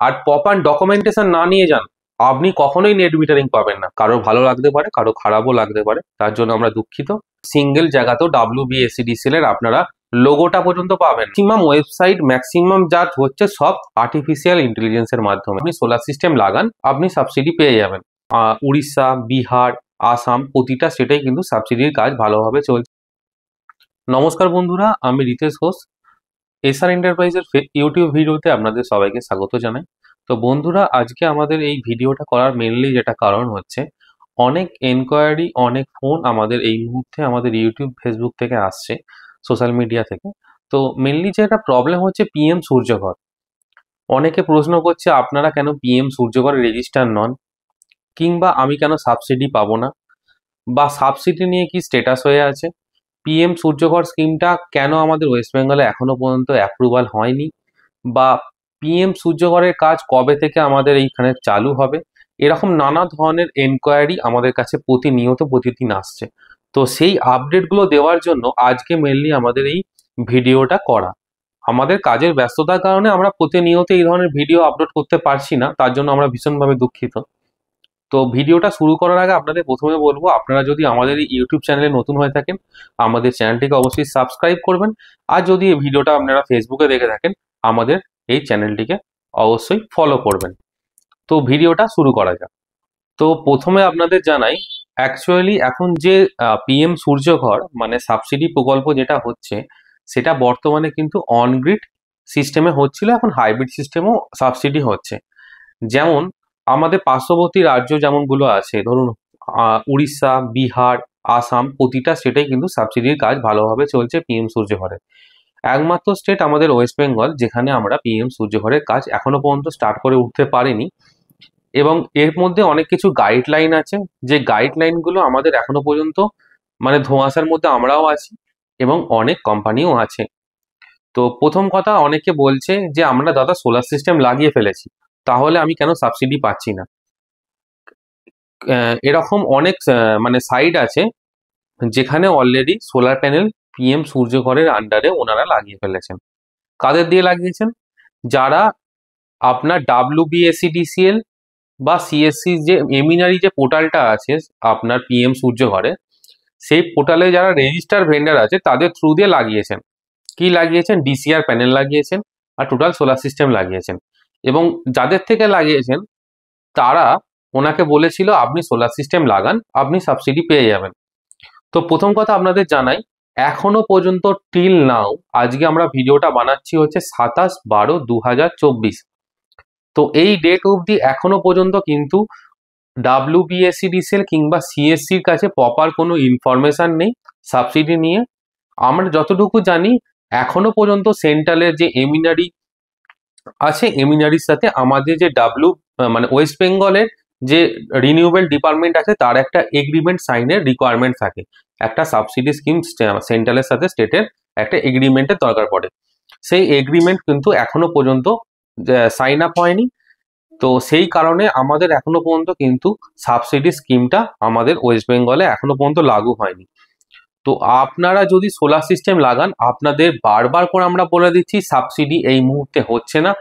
আর proper documentation না নিয়ে যান, আপনি কখনোই নেট মিটারিং পাবেন না। কারো ভালো লাগতে পারে, কারো খারাপও লাগতে পারে, তার জন্য আমরা দুঃখিত। সিঙ্গেল জায়গাতেও WBSEDCL এর আপনারা লোগোটা পর্যন্ত পাবেন। ম্যাক্সিমাম ওয়েবসাইট, ম্যাক্সিমাম যা হচ্ছে সব আর্টিফিশিয়াল ইন্টেলিজেন্সের মাধ্যমে। আপনি সোলার সিস্টেম লাগান, আপনি সাবসিডি পেয়ে যাবেন। উড়িষ্যা, বিহার, আসাম প্রতিটা স্টেটেই কিন্তু সাবসিডির কাজ ভালোভাবে চলছে। নমস্কার বন্ধুরা, আমি রিতেশ ঘোষ। এসআর এন্টারপ্রাইজের ইউটিউব ভিডিওতে আপনাদের সবাইকে স্বাগত জানাই। তো বন্ধুরা, আজকে আমাদের এই ভিডিওটা করার মেনলি যেটা কারণ হচ্ছে, অনেক এনকোয়ারি, অনেক ফোন আমাদের এই মুহূর্তে আমাদের ইউটিউব, ফেসবুক থেকে আসছে, সোশ্যাল মিডিয়া থেকে। তো মেনলি যেটা প্রবলেম হচ্ছে PM সূর্যঘর। অনেকে প্রশ্ন করছে আপনারা কেন PM সূর্যঘরে রেজিস্টার নন, কিংবা আমি কেন সাবসিডি পাবো না, বা সাবসিডি নিয়ে কি স্টেটাস হয়ে আছে, PM সূর্যঘর স্কিমটা কেন আমাদের ওয়েস্ট বেঙ্গলে এখনো পর্যন্ত অ্যাপ্রুভাল হয়নি, বা PM সূর্যঘরের কাজ কবে থেকে আমাদের এইখানে চালু হবে। এরকম নানা ধরনের এনকোয়ারি আমাদের কাছে প্রতিনিয়ত প্রতিদিন আসছে। তো সেই আপডেটগুলো দেওয়ার জন্য আজকে মেনলি আমাদের এই ভিডিওটা করা। আমাদের কাজের ব্যস্ততার কারণে আমরা প্রতিনিয়ত এই ধরনের ভিডিও আপলোড করতে পারছি না, তার জন্য আমরা ভীষণভাবে দুঃখিত। তো ভিডিওটা শুরু করার আগে আপনাদের প্রথমে বলবো, আপনারা যদি আমাদের এই ইউটিউব চ্যানেলে নতুন হয়ে থাকেন, আমাদের চ্যানেলটিকে অবশ্যই সাবস্ক্রাইব করবেন। আর যদি এই ভিডিওটা আপনারা ফেসবুকে দেখে থাকেন, আমাদের এই চ্যানেলটিকে অবশ্যই ফলো করবেন। তো ভিডিওটা শুরু করা যাক। তো প্রথমে আপনাদের জানাই, অ্যাকচুয়ালি এখন যে PM সূর্যঘর মানে সাবসিডি প্রকল্প যেটা হচ্ছে, সেটা বর্তমানে কিন্তু অনগ্রিড সিস্টেমে হচ্ছিল, এখন হাইব্রিড সিস্টেমও সাবসিডি হচ্ছে। যেমন আমাদের পার্শ্ববর্তী রাজ্য যেমনগুলো আছে, ধরুন উড়িষ্যা, বিহার, আসাম প্রতিটা স্টেটেই কিন্তু সাবসিডির কাজ ভালোভাবে চলছে PM সূর্যঘরের। একমাত্র স্টেট আমাদের ওয়েস্ট বেঙ্গল, যেখানে আমরা PM সূর্যঘরের কাজ এখনো পর্যন্ত স্টার্ট করে উঠতে পারিনি। এবং এর মধ্যে অনেক কিছু গাইডলাইন আছে, যে গাইডলাইনগুলো আমাদের এখনো পর্যন্ত মানে ধোঁয়াশার মধ্যে আমরাও আছি, এবং অনেক কোম্পানিও আছে। তো প্রথম কথা, অনেকে বলছে যে আমরা দাদা সোলার সিস্টেম লাগিয়ে ফেলেছি, তাহলে আমি কেন সাবসিডি পাচ্ছি না। এরকম অনেক মানে সাইট আছে যেখানে অলরেডি সোলার প্যানেল PM সূর্যঘরের আন্ডারে ওনারা লাগিয়ে ফেলেছেন। কাদের দিয়ে লাগিয়েছেন? যারা আপনার WBSEDCL বা CSC যে এমিনারি যে পোর্টালটা আছে আপনার PM সূর্যঘরে, সেই পোর্টালে যারা রেজিস্টার ভেন্ডার আছে তাদের থ্রু দিয়ে লাগিয়েছেন। কি লাগিয়েছেন? DCR প্যানেল লাগিয়েছেন আর টোটাল সোলার সিস্টেম লাগিয়েছেন। এবং যাদের থেকে লাগিয়েছেন তারা ওনাকে বলেছিল আপনি সোলার সিস্টেম লাগান, আপনি সাবসিডি পেয়ে যাবেন। তো প্রথম কথা আপনাদের জানাই, এখনো পর্যন্ত টিল নাও, আজকে আমরা ভিডিওটা বানাচ্ছি হচ্ছে 27/12/2024। তো এই ডেট অবধি এখনো পর্যন্ত কিন্তু WBSEDCL কিংবা CSCর কাছে প্রপার কোনো ইনফরমেশন নেই সাবসিডি নিয়ে। আমরা যতটুকু জানি, এখনো পর্যন্ত সেন্ট্রালের যে এমিনারি আছে, এমিনারির সাথে আমাদের যে মানে ওয়েস্ট বেঙ্গলের যে রিনিউয়েবল ডিপার্টমেন্ট আছে, তার একটা এগ্রিমেন্ট সাইনের রিকোয়ারমেন্ট থাকে। একটা সাবসিডি স্কিম সেন্ট্রালের সাথে স্টেটের একটা এগ্রিমেন্টের দরকার পড়ে। সেই এগ্রিমেন্ট কিন্তু এখনো পর্যন্ত সাইন আপ হয়নি। তো সেই কারণে আমাদের এখনো পর্যন্ত কিন্তু সাবসিডি স্কিমটা আমাদের ওয়েস্ট বেঙ্গলে এখনো পর্যন্ত লাগু হয়নি। তো আপনারা যদি সোলার সিস্টেম লাগান, আপনাদের বারবার করে আমরা বলে দিচ্ছি সাবসিডি এই মুহূর্তে হচ্ছে না।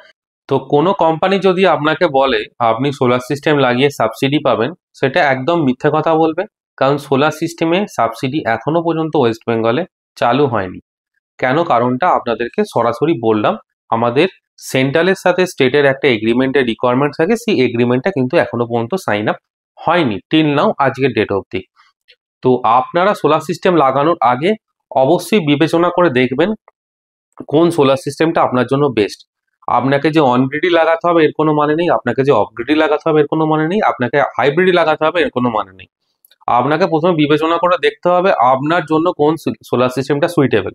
তো কোনো কোম্পানি যদি আপনাকে বলে আপনি সোলার সিস্টেম লাগিয়ে সাবসিডি পাবেন, সেটা একদম মিথ্যে কথা বলবে। কারণ সোলার সিস্টেমে সাবসিডি এখনো পর্যন্ত ওয়েস্ট বেঙ্গলে চালু হয়নি। কেন? কারণটা আপনাদেরকে সরাসরি বললাম, আমাদের সেন্ট্রালের সাথে স্টেটের একটা এগ্রিমেন্টের রিকোয়ারমেন্ট থাকে, সেই এগ্রিমেন্টটা কিন্তু এখনো পর্যন্ত সাইন আপ হয়নি টিল নাও, আজকের ডেট অবধি। তো আপনারা সোলার সিস্টেম লাগানোর আগে অবশ্যই বিবেচনা করে দেখবেন কোন সোলার সিস্টেমটা আপনার জন্য বেস্ট। আপনাকে যে অনগ্রিডই লাগাতে হবে এর কোনো মানে নেই, আপনাকে যে অফগ্রিডই লাগাতে হবে এর কোনো মানে নেই, আপনাকে হাইব্রিডই লাগাতে হবে এর কোনো মানে নেই। আপনাকে প্রথমে বিবেচনা করে দেখতে হবে আপনার জন্য কোন সোলার সিস্টেমটা সুইটেবল।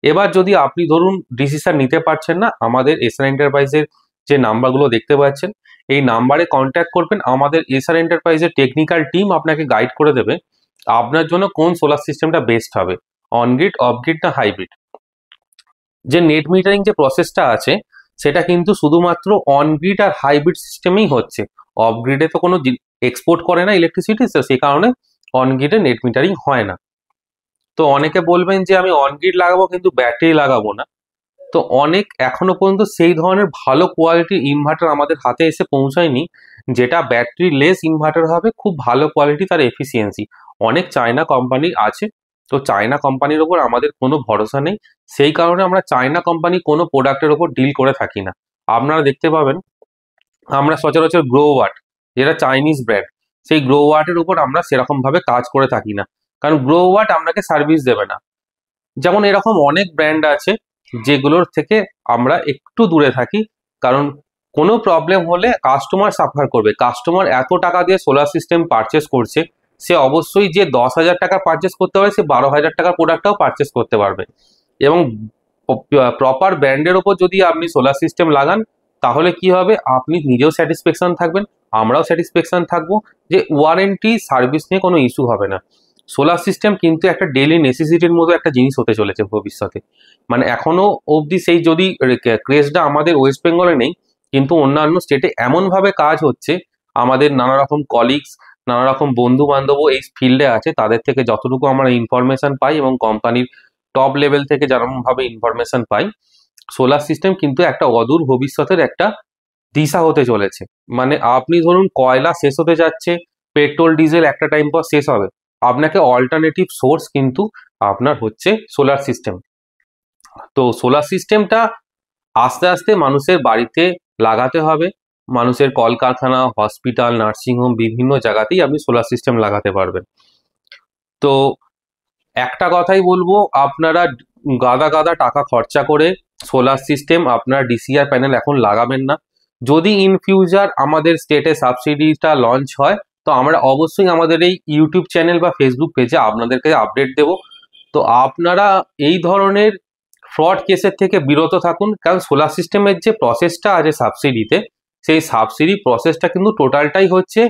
এবার যদি আপনি ধরুন ডিসিশন নিতে পারছেন না, আমাদের এসআর এন্টারপ্রাইজের যে নাম্বারগুলো দেখতে পাচ্ছেন, এই নাম্বারে কন্ট্যাক্ট করবেন। আমাদের এসআর এন্টারপ্রাইজের টেকনিক্যাল টিম আপনাকে গাইড করে দেবে আপনার জন্য কোন সোলার সিস্টেমটা বেস্ট হবে, অনগ্রিড, অফগ্রিড না হাইব্রিড। যে নেট মিটারিং যে প্রসেসটা আছে, সেটা কিন্তু শুধুমাত্র অনগ্রিড আর হাইব্রিড সিস্টেমেই হচ্ছে। অফগ্রিডে তো কোনো এক্সপোর্ট করে না ইলেকট্রিসিটি, তো সেই কারণে অনগ্রিডে নেট মিটারিং হয় না। তো অনেকে বলবেন যে আমি অনগ্রিড লাগাবো কিন্তু ব্যাটারি লাগাবো না। তো অনেক এখনো পর্যন্ত সেই ধরনের ভালো কোয়ালিটির ইনভার্টার আমাদের হাতে এসে পৌঁছায়নি, যেটা ব্যাটারি লেস ইনভার্টার হবে, খুব ভালো কোয়ালিটি তার এফিসিয়েন্সি। অনেক চায়না কোম্পানি আছে, তো চায়না কোম্পানির ওপর আমাদের কোনো ভরসা নেই, সেই কারণে আমরা চায়না কোম্পানি কোনো প্রোডাক্টের ওপর ডিল করে থাকি না। আপনারা দেখতে পাবেন আমরা সচরাচর গ্রো ওয়াট, যেটা চাইনিজ ব্র্যান্ড, সেই গ্রো ওয়াটের উপর আমরা সেরকম ভাবে কাজ করে থাকি না, কারণ গ্রো ওয়াট আপনাকে সার্ভিস দেবে না। যেমন এরকম অনেক ব্র্যান্ড আছে যেগুলোর থেকে আমরা একটু দূরে থাকি, কারণ কোনো প্রবলেম হলে কাস্টমার সাফার করবে। কাস্টমার এত টাকা দিয়ে সোলার সিস্টেম পারচেস করছে, সে অবশ্যই যে 10,000 টাকা পারচেস করতে পারে, সে 12,000 টাকার প্রোডাক্টটাও পারচেস করতে পারবে। এবং প্রপার ব্র্যান্ডের ওপর যদি আপনি সোলার সিস্টেম লাগান, তাহলে কি হবে, আপনি নিজেও স্যাটিসফ্যাকশন থাকবেন, আমরাও স্যাটিসফ্যাকশন থাকবো, যে ওয়ারেন্টি সার্ভিস নিয়ে কোনো ইস্যু হবে না। সোলার সিস্টেম কিন্তু একটা ডেইলি নেসেসিটির মতো একটা জিনিস হতে চলেছে ভবিষ্যতে। মানে এখনো অবধি সেই যদি ক্রেজটা আমাদের ওয়েস্ট বেঙ্গলে নেই, কিন্তু অন্যান্য স্টেটে এমনভাবে কাজ হচ্ছে, আমাদের নানা রকম কলিগস, নানা রকম বন্ধু বান্ধবও এই ফিল্ডে আছে, তাদের থেকে যতটুকু আমরা ইনফরমেশন পাই এবং কোম্পানির টপ লেভেল থেকে যেরকমভাবে ইনফরমেশন পাই, সোলার সিস্টেম কিন্তু একটা অদূর ভবিষ্যতের একটা দিশা হতে চলেছে। মানে আপনি ধরুন কয়লা শেষ হতে যাচ্ছে, পেট্রোল ডিজেল একটা টাইম পর শেষ হবে, আপনাকে অল্টারনেটিভ সোর্স কিন্তু আপনার হচ্ছে সোলার সিস্টেম। তো সোলার সিস্টেমটা আস্তে আস্তে মানুষের বাড়িতে লাগাতে হবে। মানুষের কলকারখানা, হসপিটাল, নার্সিংহোম, বিভিন্ন জায়গাতেই আপনি সোলার সিস্টেম লাগাতে পারবেন। তো একটা কথাই বলবো, আপনারা গাদা গাদা টাকা খরচা করে সোলার সিস্টেম আপনার ডিসিআর প্যানেল এখন লাগাবেন না। যদি ইন ফিউচার আমাদের স্টেটে সাবসিডিটা লঞ্চ হয়, তো আমরা অবশ্যই আমাদের এই ইউটিউব চ্যানেল বা ফেসবুক পেজে আপনাদেরকে আপডেট দেব। তো আপনারা এই ধরনের ফ্রড কেসের থেকে বিরত থাকুন, কারণ সোলার সিস্টেমের যে প্রসেসটা আছে সাবসিডিতে, সেই সাবসিডি প্রসেসটা কিন্তু টোটালটাই হচ্ছে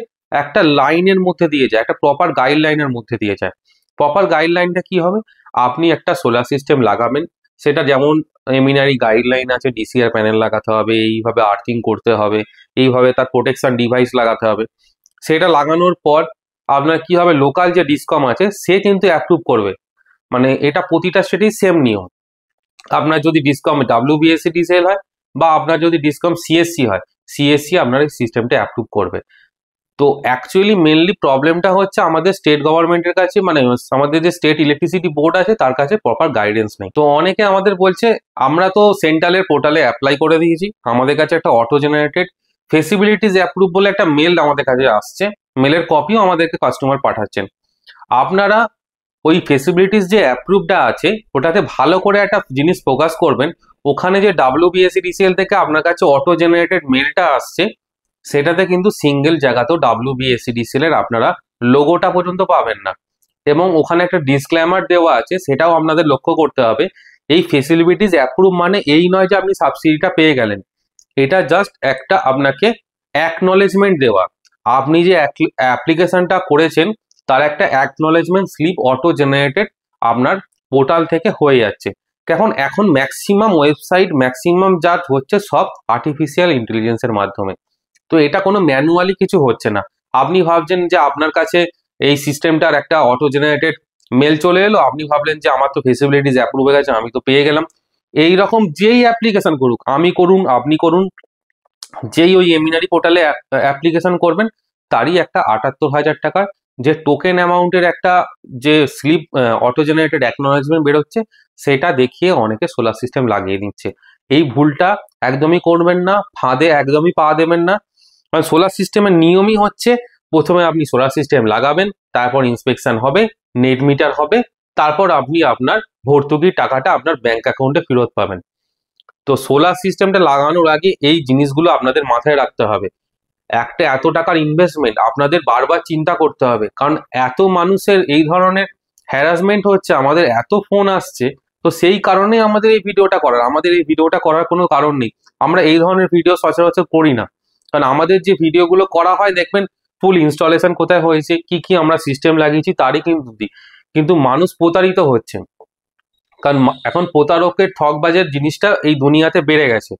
একটা লাইনের মধ্যে দিয়ে যায়, একটা প্রপার গাইডলাইনের মধ্যে দিয়ে যায়। প্রপার গাইডলাইনটা কি হবে, আপনি একটা সোলার সিস্টেম লাগাবেন, সেটা যেমন এমিনারি গাইডলাইন আছে, ডিসিআর প্যানেল লাগাতে হবে, এইভাবে আর্থিং করতে হবে, এইভাবে তার প্রোটেকশন ডিভাইস লাগাতে হবে। সেটা লাগানোর পর আপনার কি হবে, লোকাল যে ডিসকম আছে সে কিন্তু অ্যাপ্রুভ করবে। মানে এটা প্রতিটা স্টেটেই সেম নিয়ম। আপনার যদি ডিসকম ডাব্লিউবিএসসি ডিসেল হয়, বা আপনার যদি ডিসকম সিএসসি হয়, সিএসসি আপনার এই সিস্টেমটা অ্যাপ্রুভ করবে। তো অ্যাকচুয়ালি মেনলি প্রবলেমটা হচ্ছে আমাদের স্টেট গভর্নমেন্টের কাছে, মানে আমাদের যে স্টেট ইলেকট্রিসিটি বোর্ড আছে তার কাছে প্রপার গাইডেন্স নেই। তো অনেকে আমাদের বলছে, আমরা তো সেন্ট্রালের পোর্টালে অ্যাপ্লাই করে দিয়েছি, আমাদের কাছে একটা অটো জেনারেটেড ফেসিবিলিটিস অ্যাপ্রুভ বলে একটা মেল আমাদের কাছে আসছে, মেলের কপিও আমাদেরকে কাস্টমার পাঠাচ্ছেন। আপনারা ওই ফেসিবিলিটিস যে অ্যাপ্রুভটা আছে ওটাতে ভালো করে একটা জিনিস ফোকাস করবেন। ওখানে যে ডাব্লিউবিএসিডিসিএল থেকে আপনার কাছে অটো জেনারেটেড মেলটা আসছে, সেটাতে কিন্তু সিঙ্গেল জায়গাতেও ডাব্লিউবিএসিডিসিএল এর আপনারা লোগোটা পর্যন্ত পাবেন না। এবং ওখানে একটা ডিসক্লেমার দেওয়া আছে, সেটাও আপনাদের লক্ষ্য করতে হবে। এই ফেসিলিটিস অ্যাপ্রুভ মানে এই নয় যে আপনি সাবসিডিটা পেয়ে গেলেন, এটা জাস্ট একটা আপনাকে অ্যাকনলেজমেন্ট দেওয়া। আপনি যে অ্যাপ্লিকেশনটা করেছেন তার একটা অ্যাকনলেজমেন্ট স্লিপ অটো জেনারেটেড আপনার পোর্টাল থেকে হয়ে যাচ্ছে। এখন ম্যাক্সিমাম ওয়েবসাইট, ম্যাক্সিমাম যা হচ্ছে সব আর্টিফিশিয়াল ইন্টেলিজেন্সের মাধ্যমে। তো এটা কোনো ম্যানুয়ালি কিছু হচ্ছে না। আপনি ভাবছেন যে আপনার কাছে এই সিস্টেমটার একটা অটো জেনারেটেড মেল চলে এলো, আপনি ভাবলেন যে আমার তো ফেসিবিলিটিস অ্যাপ্রুভ হয়ে গেছে, আমি তো পেয়ে গেলাম। এই রকম যেই অ্যাপ্লিকেশন করুক, আমি করুন, আপনি করুন, যেই ওই এমিনারি পোর্টালে অ্যাপ্লিকেশন করবেন, তারই একটা 78,000 টাকার যে টোকেন অ্যামাউন্টের একটা যে স্লিপ অটো জেনারেটেড অ্যাকনলেজমেন্ট বেরোচ্ছে, সেটা দেখিয়ে অনেকে সোলার সিস্টেম লাগিয়ে দিচ্ছে। এই ভুলটা একদমই করবেন না, ফাঁদে একদমই পা দেবেন না। কারণ সোলার সিস্টেমের নিয়মই হচ্ছে, প্রথমে আপনি সোলার সিস্টেম লাগাবেন, তারপর ইন্সপেকশন হবে, নেট মিটার হবে, তারপর আপনি আপনার ভর্তুকির টাকাটা আপনার ব্যাংক অ্যাকাউন্টে ফেরত পাবেন। তো সোলার সিস্টেমটা লাগানোর আগে এই জিনিসগুলো আপনাদের মাথায় রাখতে হবে। একটা এত টাকার ইনভেস্টমেন্ট আপনাদের বারবার চিন্তা করতে হবে, কারণ এত মানুষের এই ধরনের হ্যারাসমেন্ট হচ্ছে, আমাদের এত ফোন আসছে। তো সেই কারণে আমাদের এই ভিডিওটা করার, আমাদের এই ভিডিওটা করার কোনো কারণ নেই। আমরা এই ধরনের ভিডিও সচরাচর করি না, কারণ আমাদের যে ভিডিওগুলো করা হয় দেখবেন ফুল ইনস্টলেশন কোথায় হয়েছে, কি কি আমরা সিস্টেম লাগিয়েছি তারই কিন্তু দিই। কিন্তু মানুষ প্রতারিত হচ্ছে, কারণ এখন প্রতারকের ঠকবাজের জিনিসটা এই দুনিয়াতে বেড়ে গেছে।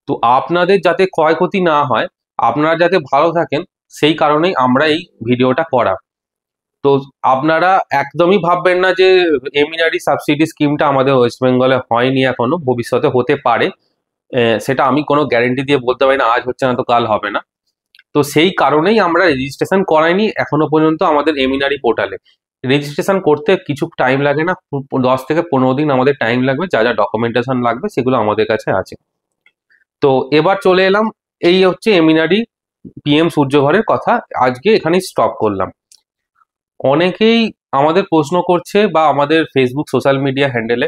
তো আপনাদের যাতে ক্ষয়ক্ষতি না হয়, আপনারা যাতে ভালো থাকেন, সেই কারণেই আমরা এই ভিডিওটা করা। তো আপনারা একদমই ভাববেন না যে এমিনারি সাবসিডি স্কিমটা আমাদের ওয়েস্ট বেঙ্গলে হয়নি এখনো, ভবিষ্যতে হতে পারে। সেটা আমি কোনো গ্যারেন্টি দিয়ে বলতে পারি না, আজ হচ্ছে না তো কাল হবে না। তো সেই কারণেই আমরা রেজিস্ট্রেশন করাইনি এখনো পর্যন্ত আমাদের এমিনারি পোর্টালে। রেজিস্ট্রেশন করতে কিছু টাইম লাগে না, 10 থেকে 15 দিন আমাদের টাইম লাগবে। যা যা ডকুমেন্টেশন লাগবে সেগুলো আমাদের কাছে আছে। তো এবার চলে এলাম, এই হচ্ছে এমিনারি পিএম সূর্যঘরের কথা, আজকে এখানেই স্টপ করলাম। অনেকেই আমাদের প্রশ্ন করছে বা আমাদের ফেসবুক সোশ্যাল মিডিয়া হ্যান্ডেলে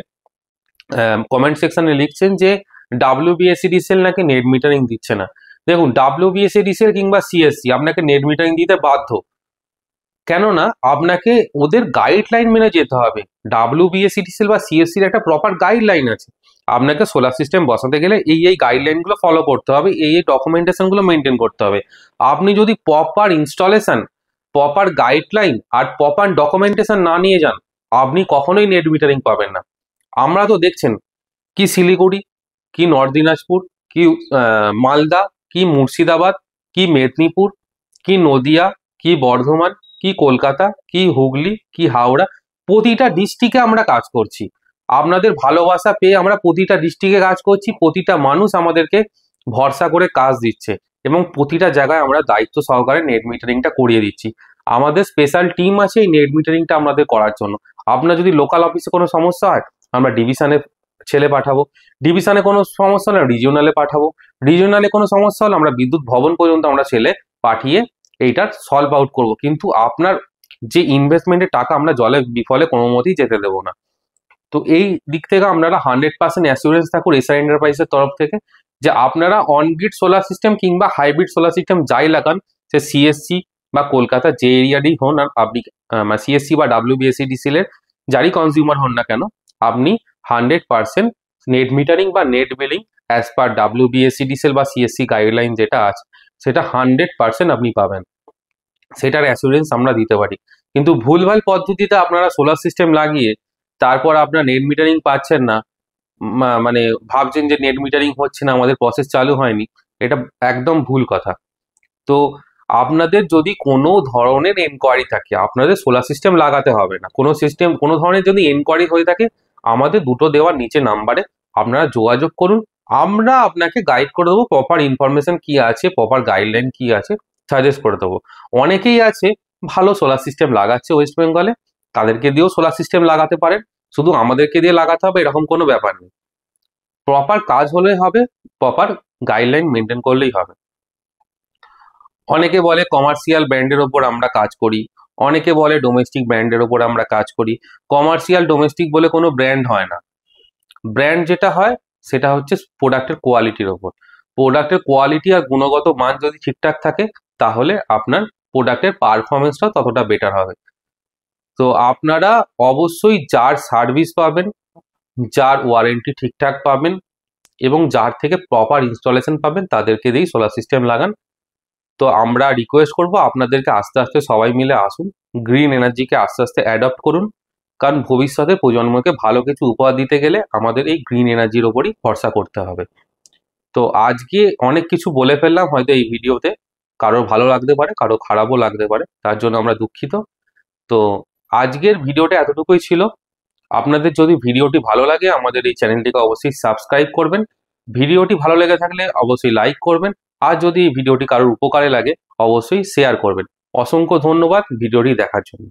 কমেন্ট সেকশনে লিখছেন যে WBSEDCL নাকি নেট মিটারিং দিচ্ছে না। দেখুন, WBSEDCL কিংবা সিএসসি আপনাকে নেট মিটারিং দিতে বাধ্য, কেননা আপনাকে ওদের গাইডলাইন মেনে যেতে হবে। WBSEDCL বা সিএসসির একটা প্রপার গাইডলাইন আছে, আপনাকে সোলার সিস্টেম বসাতে গেলে এই গাইডলাইনগুলো ফলো করতে হবে, এই ডকুমেন্টেশনগুলো মেনটেন করতে হবে। আপনি যদি প্রপার ইনস্টলেশন, প্রপার গাইডলাইন আর প্রপার ডকুমেন্টেশন না নিয়ে যান, আপনি কখনোই নেট মিটারিং পাবেন না। আমরা তো দেখছেন, কি শিলিগুড়ি, কি নর্থ দিনাজপুর, কি মালদা, কি মুর্শিদাবাদ, কি মেদিনীপুর, কি নদিয়া, কি বর্ধমান, কি কলকাতা, কি হুগলি, কি হাওড়া, প্রতিটা ডিস্ট্রিক্টে আমরা কাজ করছি। আপনাদের ভালোবাসা পেয়ে আমরা প্রতিটা ডিস্ট্রিক্টে কাজ করছি, প্রতিটা মানুষ আমাদেরকে ভরসা করে কাজ দিচ্ছে এবং প্রতিটা জায়গায় আমরা দায়িত্ব সহকারে নেট মিটারিংটা করিয়ে দিচ্ছি। আমাদের স্পেশাল টিম আছে এই নেট মিটারিংটা আমাদের করার জন্য। আপনার যদি লোকাল অফিসে কোনো সমস্যা হয়, আমরা ডিভিশনে ছেলে পাঠাবো, ডিভিশনে কোনো সমস্যা হলে রিজিওনালে পাঠাবো, রিজিওনালে কোনো সমস্যা হলে আমরা বিদ্যুৎ ভবন পর্যন্ত আমরা ছেলে পাঠিয়ে এইটার সলভ আউট করব। কিন্তু আপনার যে ইনভেস্টমেন্টের টাকা আমরা জলে বিফলে কোনো মতেই যেতে দেবো না। তো এই দিক থেকে আপনারা 100% অ্যাসুরেন্স থাকুন এসআর এন্টারপ্রাইজের তরফ থেকে, যে আপনারা অন গ্রিড সোলার সিস্টেম কিংবা হাইব্রিড সোলার সিস্টেম যাই লাগান, সে সিএসসি বা কলকাতা যে এরিয়ারই হন, আর আপনি সিএসসি বা WBSEDCL এর যারই কনজিউমার হন না কেন, আপনি 100% নেট মিটারিং বা net billing as per WBSEDCL বা সিএসসি গাইডলাইন যেটা আছে সেটা 100% আপনি পাবেন, সেটার অ্যাসুরেন্স আমরা দিতে পারি। কিন্তু ভুলভাল পদ্ধতিতে আপনারা সোলার সিস্টেম লাগিয়ে তারপর আপনার নেট মিটারিং পাচ্ছেন না, মানে ভাবছেন যে নেট মিটারিং হচ্ছে না, আমাদের প্রসেস চালু হয়নি, এটা একদম ভুল কথা। তো আপনাদের যদি কোনো ধরনের এনকোয়ারি থাকে, আপনাদের সোলার সিস্টেম লাগাতে হবে না, কোনো ধরনের যদি এনকোয়ারি হয়ে থাকে, আমাদের দুটো দেওয়ার নিচে নাম্বারে আপনারা যোগাযোগ করুন। আমরা আপনাকে গাইড করে দেবো, প্রপার ইনফরমেশন কি আছে, প্রপার গাইডলাইন কি আছে সাজেস্ট করে দেবো। অনেকেই আছে ভালো সোলার সিস্টেম লাগাচ্ছে ওয়েস্ট বেঙ্গলে, তাদেরকে দিয়েও সোলার সিস্টেম লাগাতে পারেন, শুধু আমাদেরকে দিয়ে লাগাতে হবে এরকম কোনো ব্যাপার নেই। প্রপার কাজ হলে হবে, প্রপার গাইডলাইন মেনটেন করলেই হবে। অনেকে বলে কমার্শিয়াল ব্র্যান্ডের ওপর আমরা কাজ করি, অনেকে বলে ডোমেস্টিক ব্র্যান্ডের ওপর আমরা কাজ করি। কমার্শিয়াল ডোমেস্টিক বলে কোনো ব্র্যান্ড হয় না। ব্র্যান্ড যেটা হয় সেটা হচ্ছে প্রোডাক্টের কোয়ালিটির ওপর। প্রোডাক্টের কোয়ালিটি আর গুণগত মান যদি ঠিকঠাক থাকে, তাহলে আপনার প্রোডাক্টের পারফরমেন্সটাও ততটা বেটার হবে। তো আপনারা অবশ্যই যার সার্ভিস পাবেন, যার ওয়ারেন্টি ঠিকঠাক পাবেন এবং যার থেকে প্রপার ইনস্টলেশন পাবেন, তাদেরকে দিয়েই সোলার সিস্টেম লাগান। তো আমরা রিকোয়েস্ট করব আপনাদেরকে আস্তে আস্তে সবাই মিলে আসুন, গ্রিন এনার্জিকে আস্তে আস্তে অ্যাডপ্ট করুন, কারণ ভবিষ্যতে প্রজন্মকে ভালো কিছু উপহার দিতে গেলে আমাদের এই গ্রিন এনার্জির ওপরই ভরসা করতে হবে। তো আজকে অনেক কিছু বলে ফেললাম হয়তো এই ভিডিওতে, কারোর ভালো লাগতে পারে, কারো খারাপও লাগতে পারে, তার জন্য আমরা দুঃখিত। তো আজকের ভিডিওটা এতটুকুই ছিল। আপনাদের যদি ভিডিওটি ভালো লাগে, আমাদের এই চ্যানেলটিকে অবশ্যই সাবস্ক্রাইব করবেন। ভিডিওটি ভালো লেগে থাকলে অবশ্যই লাইক করবেন, আর যদি এই ভিডিওটি কারোর উপকারে লাগে অবশ্যই শেয়ার করবেন। অসংখ্য ধন্যবাদ ভিডিওটি দেখার জন্য।